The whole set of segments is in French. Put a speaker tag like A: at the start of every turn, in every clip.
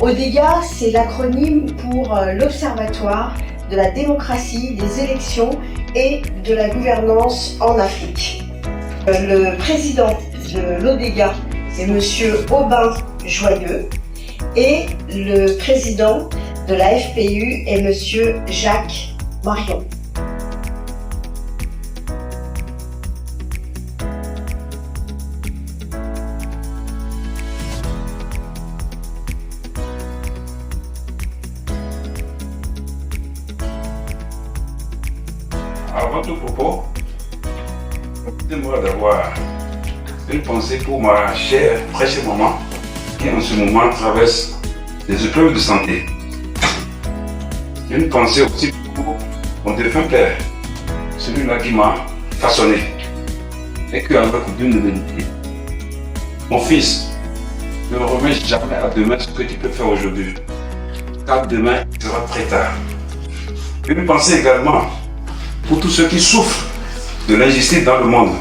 A: ODEGA, c'est l'acronyme pour l'Observatoire de la démocratie, des élections et de la gouvernance en Afrique. Le président de l'ODEGA est M. Aubin Joyeux et le président de la FPU est M. Jacques Marion.
B: Avant tout propos, permettez-moi d'avoir une pensée pour ma chère, fraîche maman qui en ce moment traverse des épreuves de santé. Une pensée aussi pour mon défunt père, celui-là qui m'a façonné et qui avec aucune de vérité. Mon fils, ne remets jamais à demain ce que tu peux faire aujourd'hui, car demain sera très tard. Une pensée également pour tous ceux qui souffrent de l'injustice dans le monde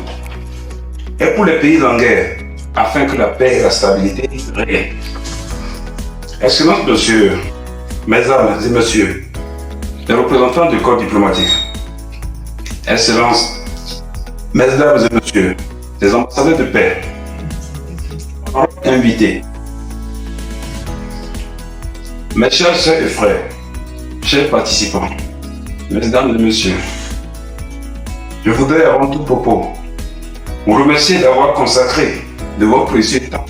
B: et pour les pays en guerre, afin que la paix et la stabilité règnent. Excellence, monsieur, mesdames et messieurs, les représentants du corps diplomatique, Excellences, mesdames et messieurs, les ambassadeurs de paix, invités, mes chers sœurs et frères, chers participants, mesdames et messieurs, je voudrais avant tout propos vous remercier d'avoir consacré de votre précieux temps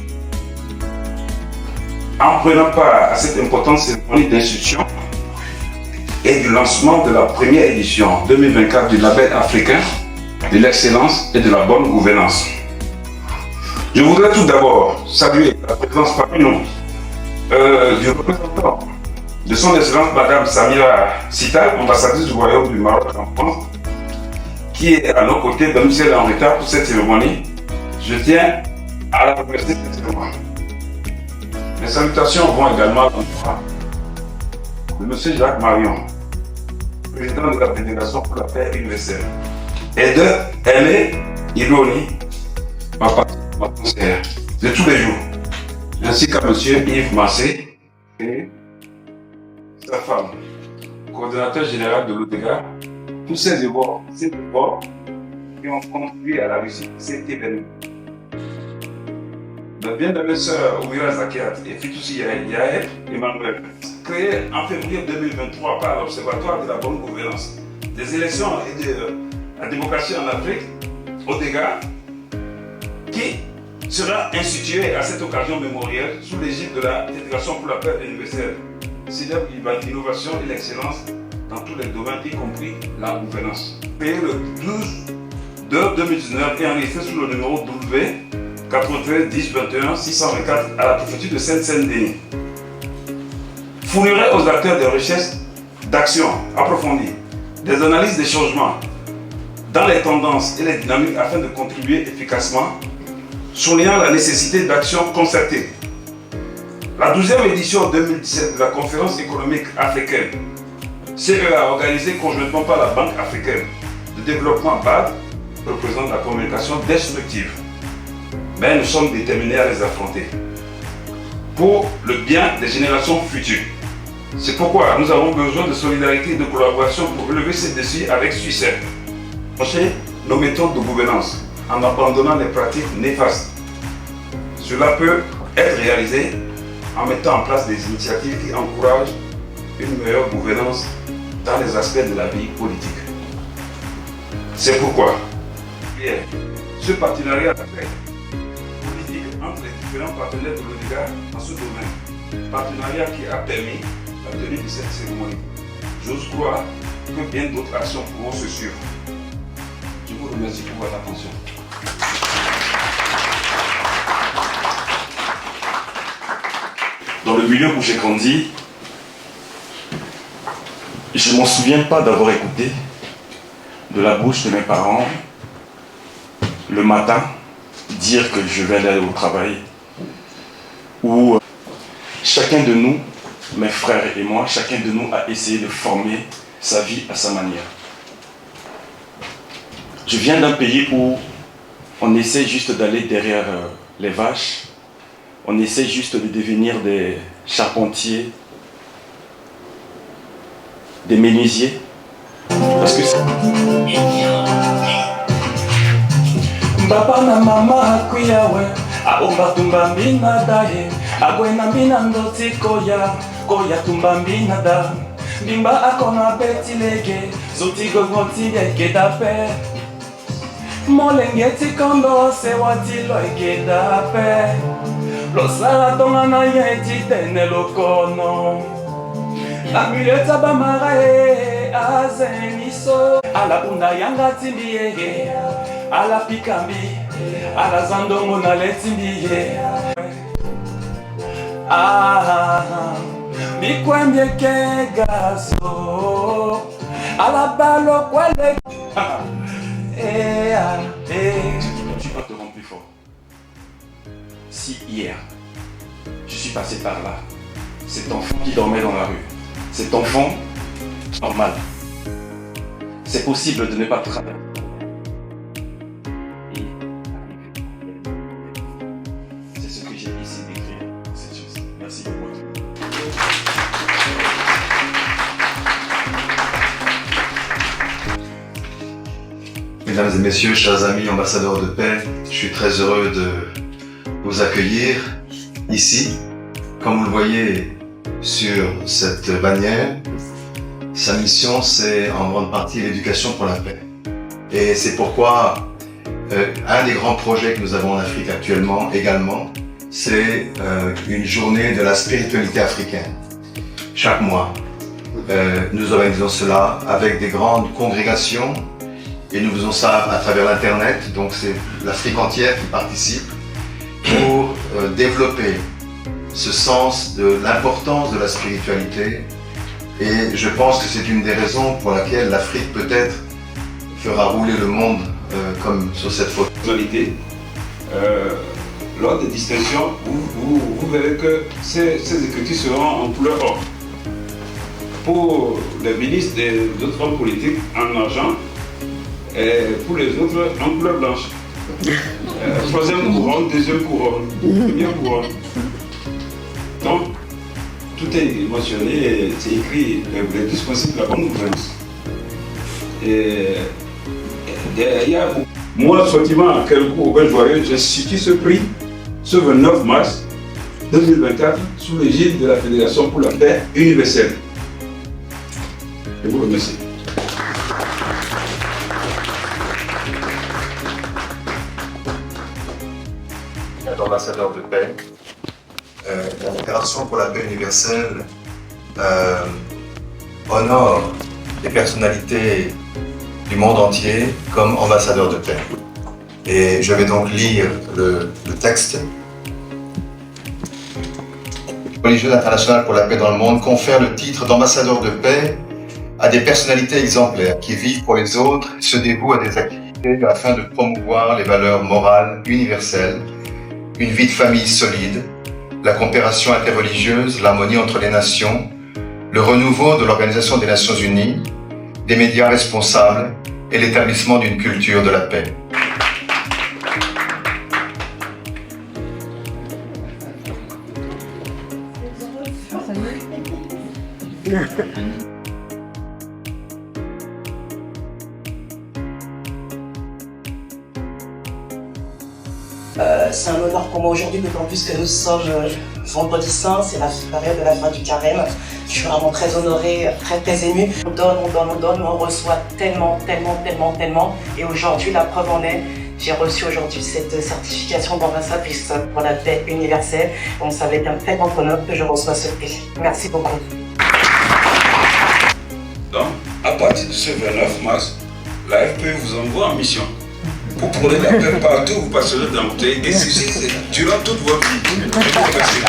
B: en prenant part à cette importante cérémonie d'institution et du lancement de la première édition 2024 du label africain de l'excellence et de la bonne gouvernance. Je voudrais tout d'abord saluer la présence parmi nous du représentant de son Excellence Madame Samira Sita, ambassadrice du Royaume du Maroc en France, qui est à nos côtés, même si elle est en retard pour cette cérémonie. Je tiens à la remercier de cette cérémonie. Mes salutations vont également de M. Jacques Marion, président de la Fédération pour la paix universelle, et de Aimé Iloni, ma conseillère de tous les jours, ainsi qu'à M. Yves Massé et sa femme, coordonnateur général de l'ODEGA, tous ces efforts qui ont conduit à la réussite de cet événement. La bien-aimée sœur Oumira Zakiat et Fitoussi Yael Emmanuel, créée en février 2023 par l'Observatoire de la bonne gouvernance des élections et de la démocratie en Afrique, ODEGA, qui sera instituée à cette occasion mémorielle sous l'égide de la Fédération pour la paix universelle, célèbre l'innovation et l'excellence dans tous les domaines, y compris la gouvernance. Créé le 12 2019 et enregistré sous le numéro W 93 10 21 624 à la préfecture de Seine-Saint-Denis. Fournirait aux acteurs des recherches d'actions approfondies, des analyses des changements dans les tendances et les dynamiques afin de contribuer efficacement, soulignant la nécessité d'actions concertées. La 12e édition 2017 de la conférence économique africaine CEA, organisée conjointement par la Banque africaine de développement BAD, représente la communication destructive. Mais nous sommes déterminés à les affronter pour le bien des générations futures. C'est pourquoi nous avons besoin de solidarité et de collaboration pour relever ces défis avec succès. Changer nos méthodes de gouvernance en abandonnant les pratiques néfastes. Cela peut être réalisé en mettant en place des initiatives qui encouragent une meilleure gouvernance dans les aspects de la vie politique. C'est pourquoi ce partenariat politique entre les différents partenaires de l'ODEGA dans ce domaine, partenariat qui a permis la tenue de cette cérémonie. J'ose croire que bien d'autres actions pourront se suivre. Je vous remercie pour votre attention.
C: Dans le milieu où j'ai grandi, je ne m'en souviens pas d'avoir écouté de la bouche de mes parents le matin dire que je vais aller au travail, où chacun de nous, mes frères et moi, chacun de nous a essayé de former sa vie à sa manière. Je viens d'un pays où on essaie juste d'aller derrière les vaches, on essaie juste de devenir des charpentiers, des menuisiers. Parce que Papa na mama kuyawe aomba tumba mbina daye agwena mbina ndoti koya tumba mbina da bimba akona betilege zoti gogoti ekedape molengeti kondo se watilo ekedape losala tonga na yeti tene lokono amuleta bamarae azeniso ala unda yanga timbiye ala pikambi ala zandongo na letimbiye bikwembye kegaso ala balo kwele tu peux te rendre plus fort. Si hier je suis passé par là, cet enfant qui dormait dans la rue, cet enfant normal, c'est possible de ne pas travailler. C'est ce que j'ai essayé d'écrire, cette chose. Merci beaucoup.
D: Mesdames et messieurs, chers amis ambassadeurs de paix, je suis très heureux de vous accueillir ici. Comme vous le voyez sur cette bannière, sa mission c'est en grande partie l'éducation pour la paix. Et c'est pourquoi un des grands projets que nous avons en Afrique actuellement également, c'est une journée de la spiritualité africaine. Chaque mois, nous organisons cela avec des grandes congrégations et nous faisons ça à travers l'internet, donc c'est l'Afrique entière qui participe pour développer ce sens de l'importance de la spiritualité. Et je pense que c'est une des raisons pour laquelle l'Afrique peut-être fera rouler le monde comme sur cette photo.
B: Lors des distinctions, vous verrez que ces écritures seront en couleur or. Pour les ministres et les autres hommes politiques en argent, et pour les autres en couleur blanche. Troisième couronne, deuxième couronne, première couronne. Donc, tout est mentionné et c'est écrit les 10 principes de la bonne gouvernance. Et derrière, moi, sentiment, quel coup, au joyeux, j'ai institué ce prix ce 29 mars 2024 sous l'égide de la Fédération pour la paix universelle. Je vous remercie.
D: Ambassadeur de paix, la Fédération pour la paix universelle honore les personnalités du monde entier comme ambassadeurs de paix. Et je vais donc lire le texte. La Religion internationale pour la paix dans le monde confère le titre d'ambassadeur de paix à des personnalités exemplaires qui vivent pour les autres et se dévouent à des activités afin de promouvoir les valeurs morales universelles, une vie de famille solide, la coopération interreligieuse, l'harmonie entre les nations, le renouveau de l'Organisation des Nations Unies, des médias responsables et l'établissement d'une culture de la paix.
E: C'est un honneur pour moi aujourd'hui, d'autant plus que nous sommes vendredi saint, c'est la période de la fin du carême. Je suis vraiment très honorée, très émue. On donne, on reçoit tellement. Et aujourd'hui, la preuve en est, j'ai reçu aujourd'hui cette certification d'ambassadrice pour la paix universelle. Donc ça va être un très grand honneur que je reçois ce prix. Merci beaucoup.
B: Donc, à partir de ce 29 mars, la FPE vous envoie en mission. Vous prenez la paix partout, vous passerez dans l'embouteille et c'est durant toute votre vie. Je vous remercie.